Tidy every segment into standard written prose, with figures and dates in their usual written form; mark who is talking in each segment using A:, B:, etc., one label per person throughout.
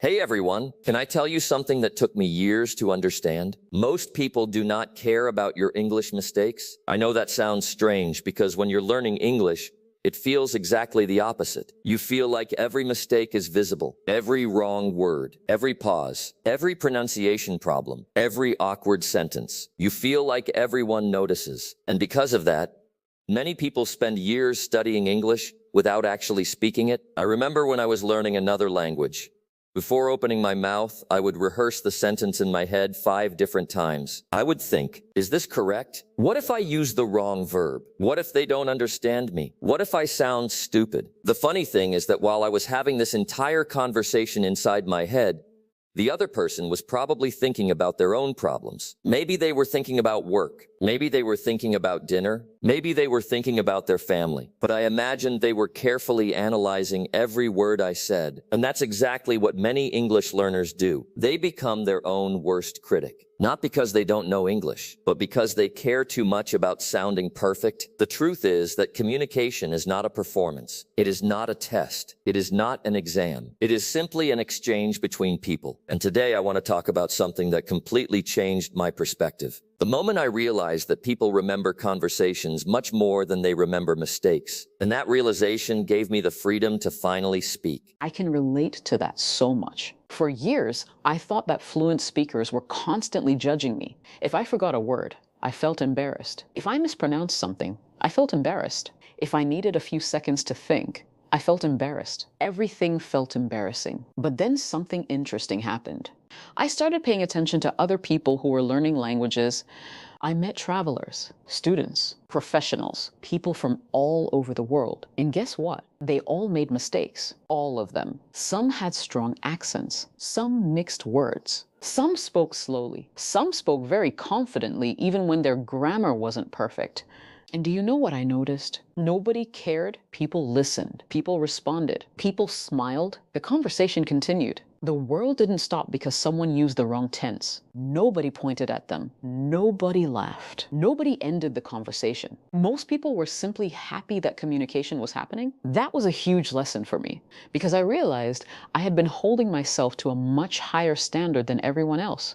A: Hey everyone, can I tell you something that took me years to understand? Most people do not care about your English mistakes. I know that sounds strange because when you're learning English, it feels exactly the opposite. You feel like every mistake is visible, every wrong word, every pause, every pronunciation problem, every awkward sentence. You feel like everyone notices. And because of that, many people spend years studying English without actually speaking it. I remember when I was learning another language. Before opening my mouth, I would rehearse the sentence in my head 5 different times. I would think, is this correct? What if I use the wrong verb? What if they don't understand me? What if I sound stupid? The funny thing is that while I was having this entire conversation inside my head, the other person was probably thinking about their own problems. Maybe they were thinking about work. Maybe they were thinking about dinner. Maybe they were thinking about their family. But I imagined they were carefully analyzing every word I said. And that's exactly what many English learners do. They become their own worst critic. Not because they don't know English, but because they care too much about sounding perfect. The truth is that communication is not a performance. It is not a test. It is not an exam. It is simply an exchange between people. And today I want to talk about something that completely changed my perspective. The moment I realized that people remember conversations much more than they remember mistakes, and that realization gave me the freedom to finally speak.
B: I can relate to that so much. For years, I thought that fluent speakers were constantly judging me. If I forgot a word, I felt embarrassed. If I mispronounced something, I felt embarrassed. If I needed a few seconds to think, I felt embarrassed. Everything felt embarrassing. But then something interesting happened. I started paying attention to other people who were learning languages. I met travelers, students, professionals, people from all over the world. And guess what? They all made mistakes. All of them. Some had strong accents. Some mixed words. Some spoke slowly. Some spoke very confidently even when their grammar wasn't perfect. And do you know what I noticed? Nobody cared. People listened. People responded. People smiled. The conversation continued. The world didn't stop because someone used the wrong tense. Nobody pointed at them. Nobody laughed. Nobody ended the conversation. Most people were simply happy that communication was happening. That was a huge lesson for me because I realized I had been holding myself to a much higher standard than everyone else.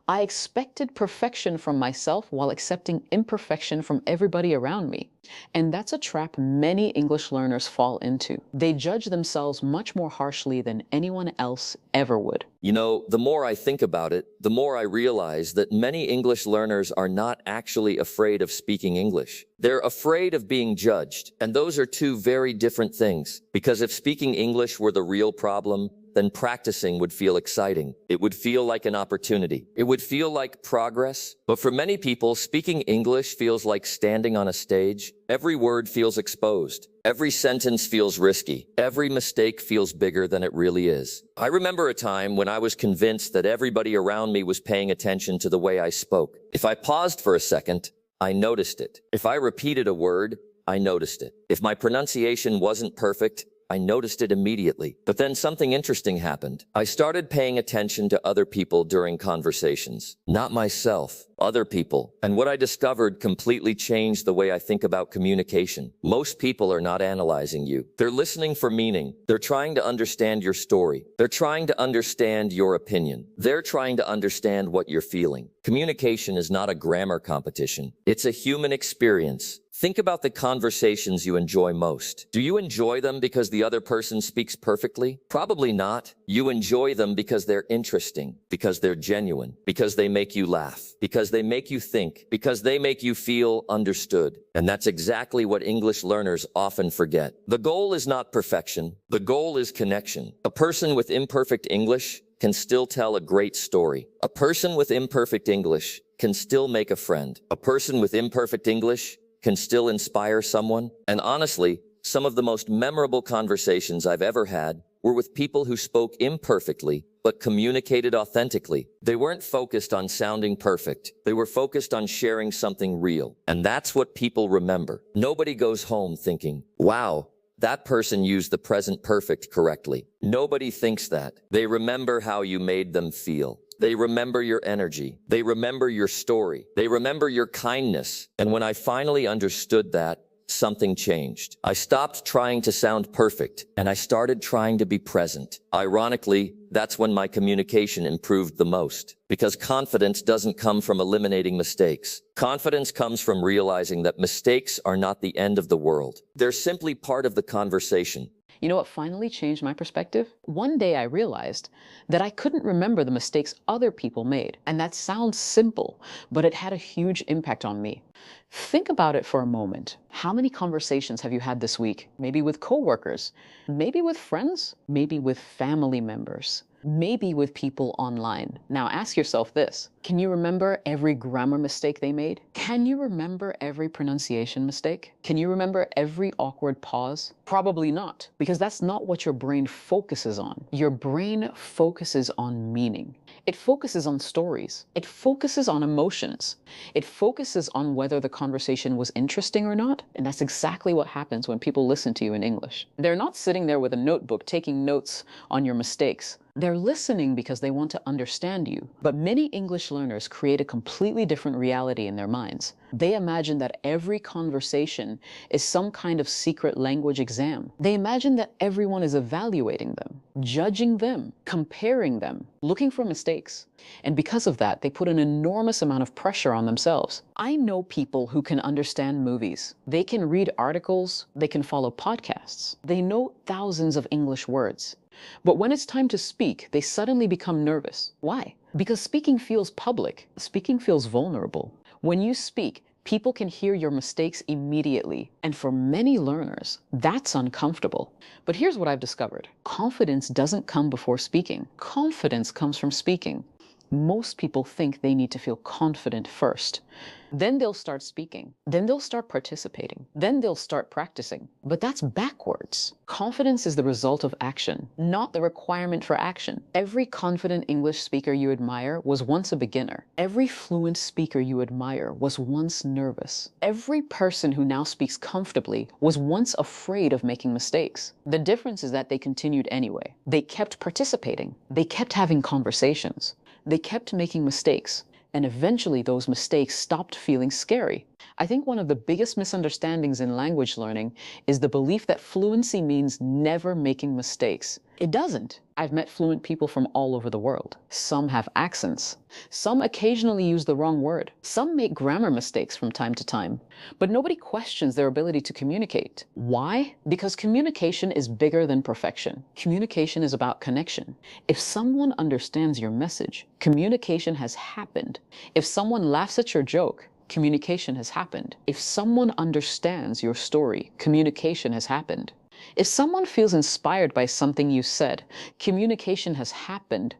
B: I expected perfection from myself while accepting imperfection from everybody around me. And that's a trap many English learners fall into. They judge themselves much more harshly than anyone else ever would.
A: You know, the more I think about it, the more I realize that many English learners are not actually afraid of speaking English. They're afraid of being judged. And those are two very different things. Because if speaking English were the real problem, then practicing would feel exciting. It would feel like an opportunity. It would feel like progress. But for many people, speaking English feels like standing on a stage. Every word feels exposed. Every sentence feels risky. Every mistake feels bigger than it really is. I remember a time when I was convinced that everybody around me was paying attention to the way I spoke. If I paused for a second, I noticed it. If I repeated a word, I noticed it. If my pronunciation wasn't perfect, I noticed it immediately. But then something interesting happened. I started paying attention to other people during conversations. Not myself, other people. And what I discovered completely changed the way I think about communication. Most people are not analyzing you. They're listening for meaning. They're trying to understand your story. They're trying to understand your opinion. They're trying to understand what you're feeling. Communication is not a grammar competition. It's a human experience. Think about the conversations you enjoy most. Do you enjoy them because the other person speaks perfectly? Probably not. You enjoy them because they're interesting, because they're genuine, because they make you laugh, because they make you think, because they make you feel understood. And that's exactly what English learners often forget. The goal is not perfection. The goal is connection. A person with imperfect English can still tell a great story. A person with imperfect English can still make a friend. A person with imperfect English can still inspire someone. And honestly, some of the most memorable conversations I've ever had were with people who spoke imperfectly, but communicated authentically. They weren't focused on sounding perfect. They were focused on sharing something real. And that's what people remember. Nobody goes home thinking, wow, that person used the present perfect correctly. Nobody thinks that. They remember how you made them feel. They remember your energy. They remember your story. They remember your kindness. And when I finally understood that, something changed. I stopped trying to sound perfect, and I started trying to be present. Ironically, that's when my communication improved the most. Because confidence doesn't come from eliminating mistakes. Confidence comes from realizing that mistakes are not the end of the world. They're simply part of the conversation.
B: You know what finally changed my perspective? One day I realized that I couldn't remember the mistakes other people made. And that sounds simple, but it had a huge impact on me. Think about it for a moment. How many conversations have you had this week? Maybe with coworkers, maybe with friends, maybe with family members, maybe with people online. Now ask yourself this. Can you remember every grammar mistake they made? Can you remember every pronunciation mistake? Can you remember every awkward pause? Probably not, because that's not what your brain focuses on. Your brain focuses on meaning. It focuses on stories. It focuses on emotions. It focuses on whether the conversation was interesting or not. And that's exactly what happens when people listen to you in English. They're not sitting there with a notebook taking notes on your mistakes. They're listening because they want to understand you. But many English learners create a completely different reality in their minds. They imagine that every conversation is some kind of secret language exam. They imagine that everyone is evaluating them, judging them, comparing them, looking for mistakes. And because of that, they put an enormous amount of pressure on themselves. I know people who can understand movies. They can read articles. They can follow podcasts. They know thousands of English words. But when it's time to speak, they suddenly become nervous. Why? Because speaking feels public. Speaking feels vulnerable. When you speak, people can hear your mistakes immediately. And for many learners, that's uncomfortable. But here's what I've discovered. Confidence doesn't come before speaking. Confidence comes from speaking. Most people think they need to feel confident first. Then they'll start speaking. Then they'll start participating. Then they'll start practicing. But that's backwards. Confidence is the result of action, not the requirement for action. Every confident English speaker you admire was once a beginner. Every fluent speaker you admire was once nervous. Every person who now speaks comfortably was once afraid of making mistakes. The difference is that they continued anyway. They kept participating. They kept having conversations. They kept making mistakes. And eventually those mistakes stopped feeling scary. I think one of the biggest misunderstandings in language learning is the belief that fluency means never making mistakes. It doesn't. I've met fluent people from all over the world. Some have accents. Some occasionally use the wrong word. Some make grammar mistakes from time to time. But nobody questions their ability to communicate. Why? Because communication is bigger than perfection. Communication is about connection. If someone understands your message, communication has happened. If someone laughs at your joke, communication has happened. If someone understands your story, communication has happened. If someone feels inspired by something you said, communication has happened.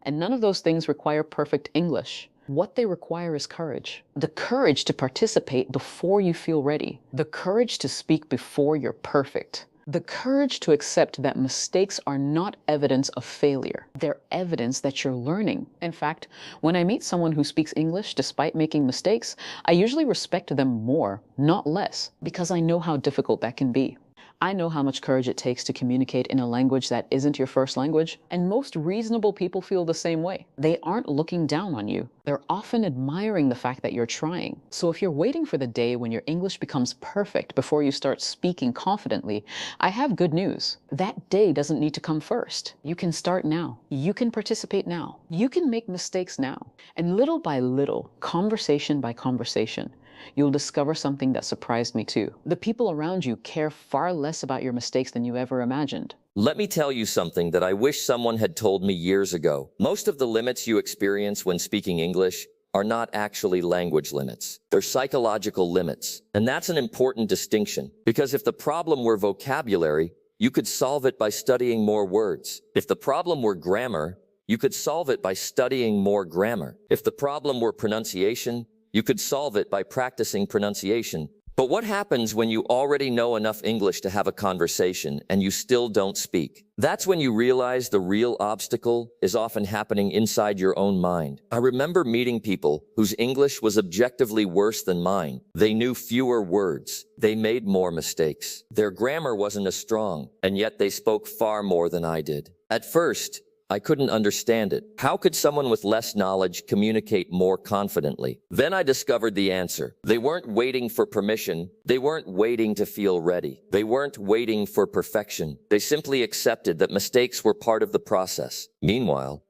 B: And none of those things require perfect English. What they require is courage. The courage to participate before you feel ready. The courage to speak before you're perfect. The courage to accept that mistakes are not evidence of failure. They're evidence that you're learning. In fact, when I meet someone who speaks English despite making mistakes, I usually respect them more, not less, because I know how difficult that can be. I know how much courage it takes to communicate in a language that isn't your first language, and most reasonable people feel the same way. They aren't looking down on you. They're often admiring the fact that you're trying. So if you're waiting for the day when your English becomes perfect before you start speaking confidently, I have good news. That day doesn't need to come first. You can start now. You can participate now. You can make mistakes now. And little by little, conversation by conversation, you'll discover something that surprised me too. The people around you care far less about your mistakes than you ever imagined.
A: Let me tell you something that I wish someone had told me years ago. Most of the limits you experience when speaking English are not actually language limits. They're psychological limits. And that's an important distinction, because if the problem were vocabulary, you could solve it by studying more words. If the problem were grammar, you could solve it by studying more grammar. If the problem were pronunciation, you could solve it by practicing pronunciation. But what happens when you already know enough English to have a conversation and you still don't speak? That's when you realize the real obstacle is often happening inside your own mind. I remember meeting people whose English was objectively worse than mine. They knew fewer words. They made more mistakes. Their grammar wasn't as strong, and yet they spoke far more than I did. At first, I couldn't understand it. How could someone with less knowledge communicate more confidently? Then I discovered the answer. They weren't waiting for permission. They weren't waiting to feel ready. They weren't waiting for perfection. They simply accepted that mistakes were part of the process. Meanwhile,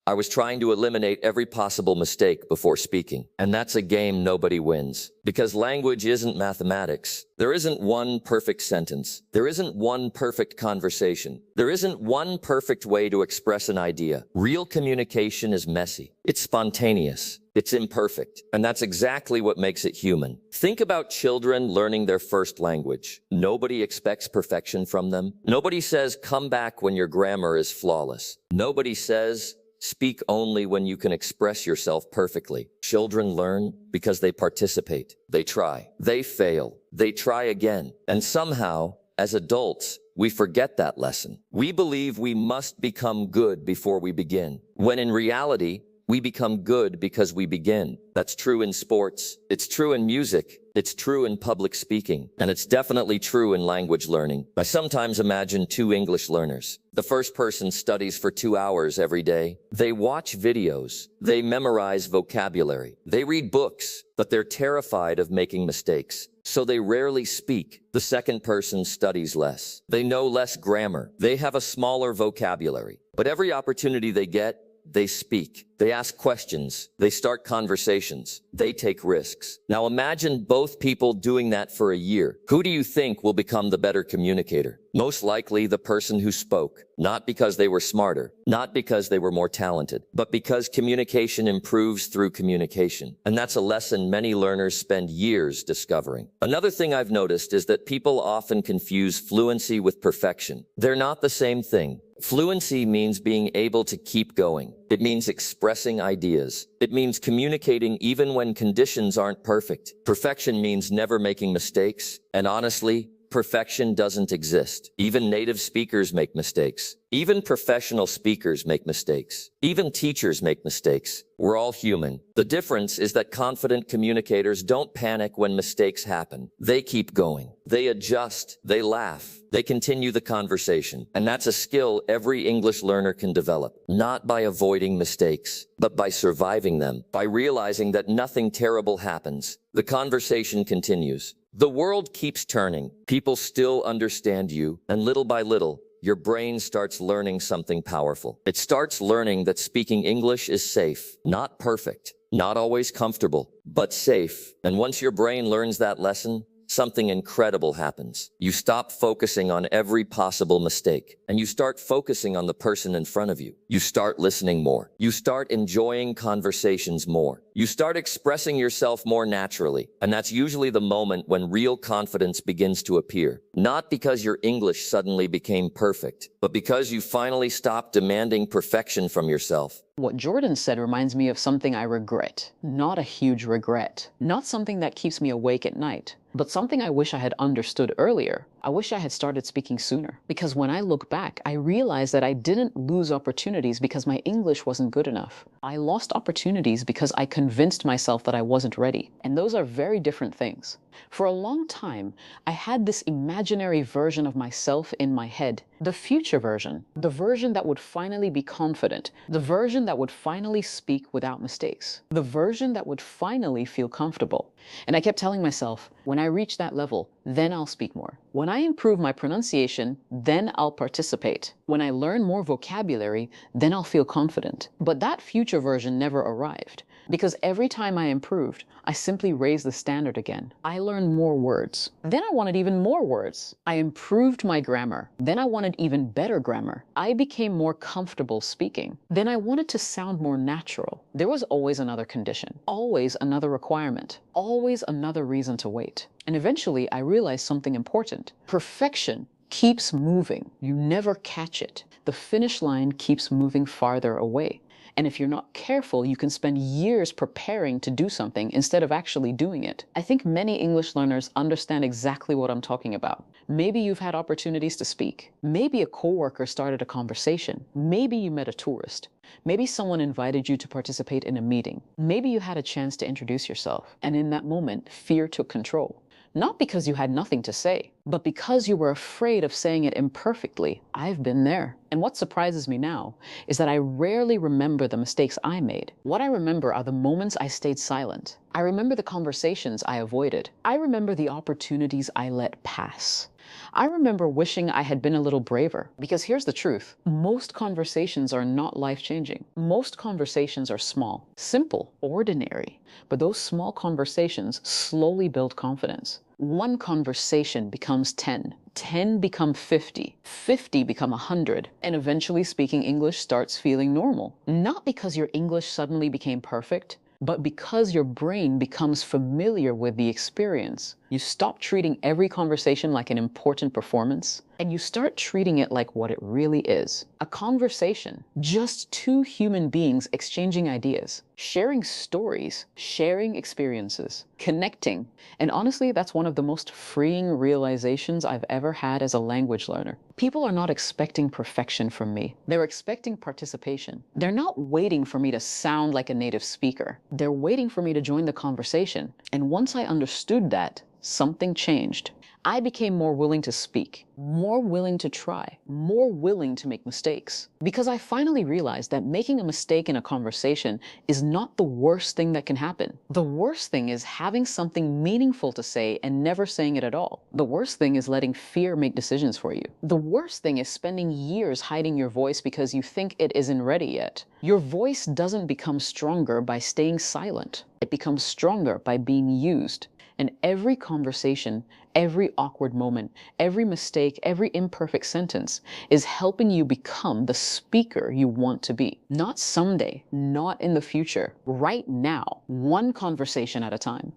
A: I was trying to eliminate every possible mistake before speaking. And that's a game nobody wins. Because language isn't mathematics. There isn't one perfect sentence. There isn't one perfect conversation. There isn't one perfect way to express an idea. Real communication is messy. It's spontaneous. It's imperfect. And that's exactly what makes it human. Think about children learning their first language. Nobody expects perfection from them. Nobody says, come back when your grammar is flawless. Nobody says, speak only when you can express yourself perfectly. Children learn because they participate. They try. They fail. They try again. And somehow, as adults, we forget that lesson. We believe we must become good before we begin, when in reality, we become good because we begin. That's true in sports. It's true in music. It's true in public speaking. And it's definitely true in language learning. I sometimes imagine two English learners. The first person studies for 2 hours every day. They watch videos. They memorize vocabulary. They read books, but they're terrified of making mistakes. So they rarely speak. The second person studies less. They know less grammar. They have a smaller vocabulary. But every opportunity they get, they speak. They ask questions. They start conversations. They take risks. Now imagine both people doing that for a year. Who do you think will become the better communicator? Most likely the person who spoke, not because they were smarter, not because they were more talented, but because communication improves through communication. And that's a lesson many learners spend years discovering. Another thing I've noticed is that people often confuse fluency with perfection. They're not the same thing. Fluency means being able to keep going. It means expressing ideas. It means communicating even when conditions aren't perfect. Perfection means never making mistakes. And honestly, perfection doesn't exist. Even native speakers make mistakes. Even professional speakers make mistakes. Even teachers make mistakes. We're all human. The difference is that confident communicators don't panic when mistakes happen. They keep going. They adjust. They laugh. They continue the conversation. And that's a skill every English learner can develop. Not by avoiding mistakes, but by surviving them. By realizing that nothing terrible happens. The conversation continues. The world keeps turning. People still understand you. And little by little, your brain starts learning something powerful. It starts learning that speaking English is safe, not perfect, not always comfortable, but safe. And once your brain learns that lesson, something incredible happens. You stop focusing on every possible mistake, and you start focusing on the person in front of you. You start listening more. You start enjoying conversations more. You start expressing yourself more naturally, and that's usually the moment when real confidence begins to appear. Not because your English suddenly became perfect, but because you finally stopped demanding perfection from yourself.
B: What Jordan said reminds me of something I regret. Not a huge regret. Not something that keeps me awake at night, but something I wish I had understood earlier. I wish I had started speaking sooner. Because when I look back, I realize that I didn't lose opportunities because my English wasn't good enough. I lost opportunities because I convinced myself that I wasn't ready. And those are very different things. For a long time, I had this imaginary version of myself in my head. The future version. The version that would finally be confident. The version that would finally speak without mistakes. The version that would finally feel comfortable. And I kept telling myself, when I reach that level, then I'll speak more. When I improve my pronunciation, then I'll participate. When I learn more vocabulary, then I'll feel confident. But that future version never arrived. Because every time I improved, I simply raised the standard again. I learned more words. Then I wanted even more words. I improved my grammar. Then I wanted even better grammar. I became more comfortable speaking. Then I wanted to sound more natural. There was always another condition, always another requirement, always another reason to wait. And eventually I realized something important. Perfection keeps moving. You never catch it. The finish line keeps moving farther away. And if you're not careful, you can spend years preparing to do something instead of actually doing it. I think many English learners understand exactly what I'm talking about. Maybe you've had opportunities to speak. Maybe a coworker started a conversation. Maybe you met a tourist. Maybe someone invited you to participate in a meeting. Maybe you had a chance to introduce yourself. And in that moment, fear took control. Not because you had nothing to say, but because you were afraid of saying it imperfectly. I've been there. And what surprises me now is that I rarely remember the mistakes I made. What I remember are the moments I stayed silent. I remember the conversations I avoided. I remember the opportunities I let pass. I remember wishing I had been a little braver. Because here's the truth. Most conversations are not life-changing. Most conversations are small, simple, ordinary. But those small conversations slowly build confidence. One conversation becomes 10. 10 become 50. 50 become 100. And eventually speaking English starts feeling normal. Not because your English suddenly became perfect, but because your brain becomes familiar with the experience. You stop treating every conversation like an important performance, and you start treating it like what it really is. A conversation. Just two human beings exchanging ideas, sharing stories, sharing experiences, connecting. And honestly, that's one of the most freeing realizations I've ever had as a language learner. People are not expecting perfection from me. They're expecting participation. They're not waiting for me to sound like a native speaker. They're waiting for me to join the conversation. And once I understood that, something changed. I became more willing to speak, more willing to try, more willing to make mistakes. Because I finally realized that making a mistake in a conversation is not the worst thing that can happen. The worst thing is having something meaningful to say and never saying it at all. The worst thing is letting fear make decisions for you. The worst thing is spending years hiding your voice because you think it isn't ready yet. Your voice doesn't become stronger by staying silent. It becomes stronger by being used. And every conversation, every awkward moment, every mistake, every imperfect sentence is helping you become the speaker you want to be. Not someday, not in the future, right now, one conversation at a time.